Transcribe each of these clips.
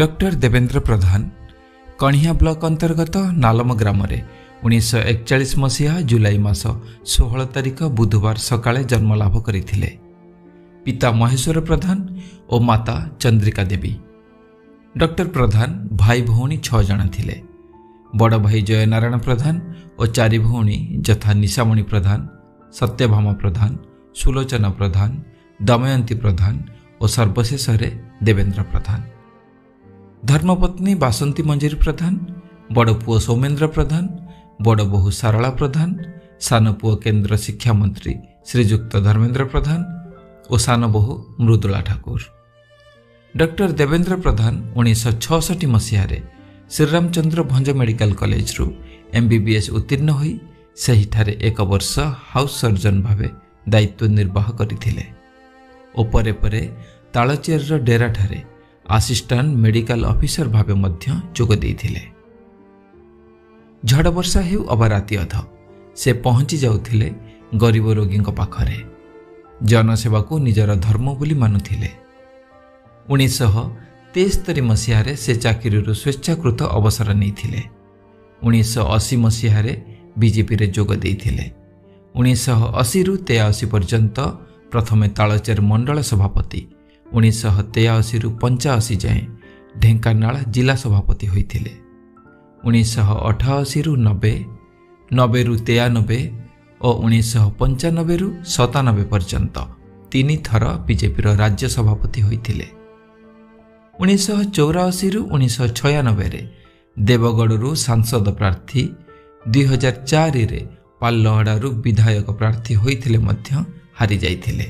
Doctor Devendra प्रधान कणिया block अंतर्गत नालम ग्राम 1941 मसीहा जुलाई मास 16 तारिख बुधवार सकाळे जन्मलाभ करथिले। पिता महेश्वर प्रधान और माता चंद्रिका देवी। डॉक्टर प्रधान भाई भौणी 6 जण थिले। बड़ भाई जयनारायण प्रधान और 4 भौणी यथा निशामणि प्रधान, सत्यभामा प्रधान, सुलोचना प्रधान, दमयंती प्रधान और सर्वशेष देवेंद्र प्रधान। धर्मपत्नी बासंती मंजिरी प्रधान, बड़ पुओ सौमेन्द्र प्रधान, बड़ बहु सारला प्रधान, सान पुओ केन्द्र शिक्षा मंत्री श्रीजुक्त धर्मेन्द्र प्रधान और सान बहु मृदुला ठाकुर। डॉक्टर देवेंद्र प्रधान 1966 मसीह श्रीरामचंद्र भंज मेडिकल कॉलेज रु MBBS उत्तीर्ण होई सेहिठारे 1 वर्ष हाउस सर्जन भावे दायित्व निर्वाह करथिले और परे परे तालचेर डेरा ठारे असिस्टेंट मेडिकल ऑफिसर भावे मध्य जोग देइथिले। झड़ वर्षा हेउ अबा राति अध से पहुंची जाउथिले गरीब रोगी पाखरे। जनसेवा को निजर धर्म बोली मानुथिले। 1973 मसीह से चाकरी स्वेच्छाकृत अवसर नहीं। 1980 मसीह बीजेपी रे जोग देइथिले। 1980 रु 83 पर्यंत प्रथमे तालचेर मंडल सभापति, 1983 रु 85 जाए ढेंकानाल जिला सभापति होइथिले। 1988 रु 90, 90 रु 93 और 1995 रु 97 पर्यंत 3 थर बीजेपी राज्य सभापति होइथिले। 1984 रु 1996 देवगढ़ रु सांसद प्रार्थी, 2004 रे पालहड़ा रु विधायक प्रार्थी होइथिले मध्य हारि जाइथिले।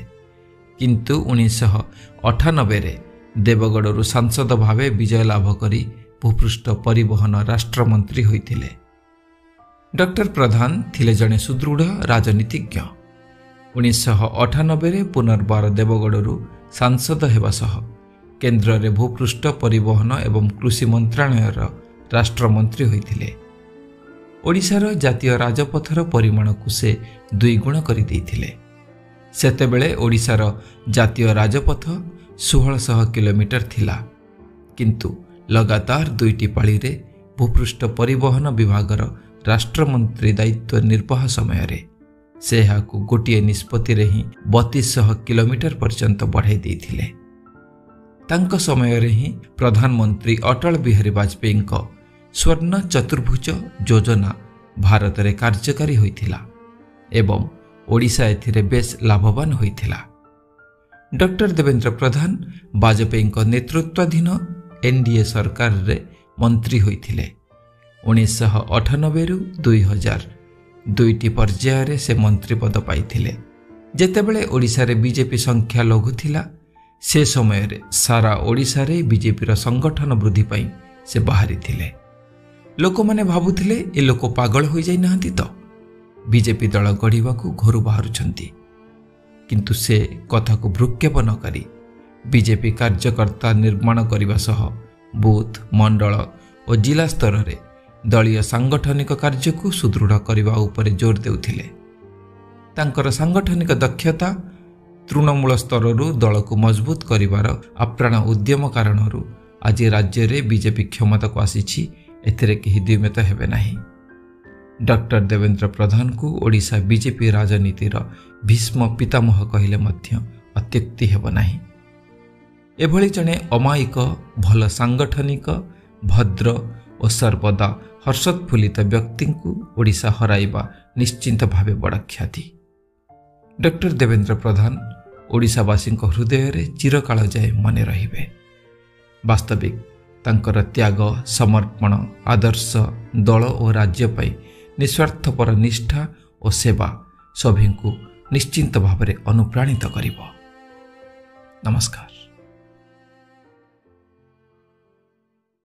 किंतु 1998 रे देवगढ़ रु सांसद भावे विजय लाभ करी भूपृष्ठ परिवहन राष्ट्र मंत्री होइथिले। डॉक्टर प्रधान थिले जने सुदृढ़ राजनीतिज्ञ। 1998 रे पुनर्बार देवगढ़ रु सांसद हेबा सह केन्द्र रे भूपृष्ठ परिवहन एवं कृषि मंत्रालय राष्ट्र मंत्री होइथिले। ओडिशार जातीय राजपथर परिमाण को से 2 गुण करि दैथिले। सेतेबेले ओडिशार जातीय राजपथ 1600 किलोमीटर थिला, किंतु लगातार 2टी पाली रे भूपृष्ठ परिवहन विभागर राष्ट्रमंत्री दायित्व निर्वाह समय रे से याकु गोटिए निष्पत्ति रे ही 3200 किलोमीटर पर्यंत बढ़ाई देथिले। तांको समय रे ही प्रधानमंत्री अटल बिहारी वाजपेयी स्वर्ण चतुर्भुज योजना भारत रे कार्यकारी होइथिला एवं ओडिशा एथिरे बेस लाभवान होइथिला। डॉक्टर देवेंद्र प्रधान वाजपेयी नेतृत्वाधीन NDA सरकार रे मंत्री होइथिले। 1998 रु 2000 2टी पर्याय रे से मंत्री पद पाइथिले। जेतेबेले ओडिशा रे बीजेपी संख्या लघु थिला, से समय रे सारा ओडिशा रे बीजेपी रो संगठन वृद्धि पई से बाहरी थिले। लोक माने भाबुथिले ए लोक पागल होई जाई नाहंती तो बीजेपी दल गढ़ा को घर बाहरुछंती, किंतु से कथा को भ्रुक्षेप न करी बीजेपी कार्यकर्ता निर्माण करने सह बूथ, मंडल और जिला स्तर रे दलीय सांगठनिक कार्य को सुदृढ़ करने उपर जोर देउथिले। तांकर सांगठनिक दक्षता तृणमूल स्तर दल को मजबूत करिवार आप्राण उद्यम कारणरू आज राज्य रे बीजेपी क्षमता को आसीछि, एथिरे केही द्विमत हेबे नाही। डॉक्टर देवेंद्र प्रधान को ओडिशा बीजेपी राजनीतिर भीष्म पितामह कहले मध्य अत्युक्ति हेब नाही। एभली जने अमायिक भल सांगठनिक भद्र और सर्वदा हर्षोत्फुल्लित व्यक्ति को ओडिशा हराइबा निश्चिंत भावे बड़ ख्याति। डॉक्टर देवेंद्र प्रधान ओडिशावासी हृदय रे चिरकाल जाए मने रहिबे। वास्तविक तांकर त्याग, समर्पण, आदर्श दल और राज्य पाई निस्वार्थपर निष्ठा और सेवा सभी को निश्चिंत भाव में अनुप्राणित करिब। नमस्कार।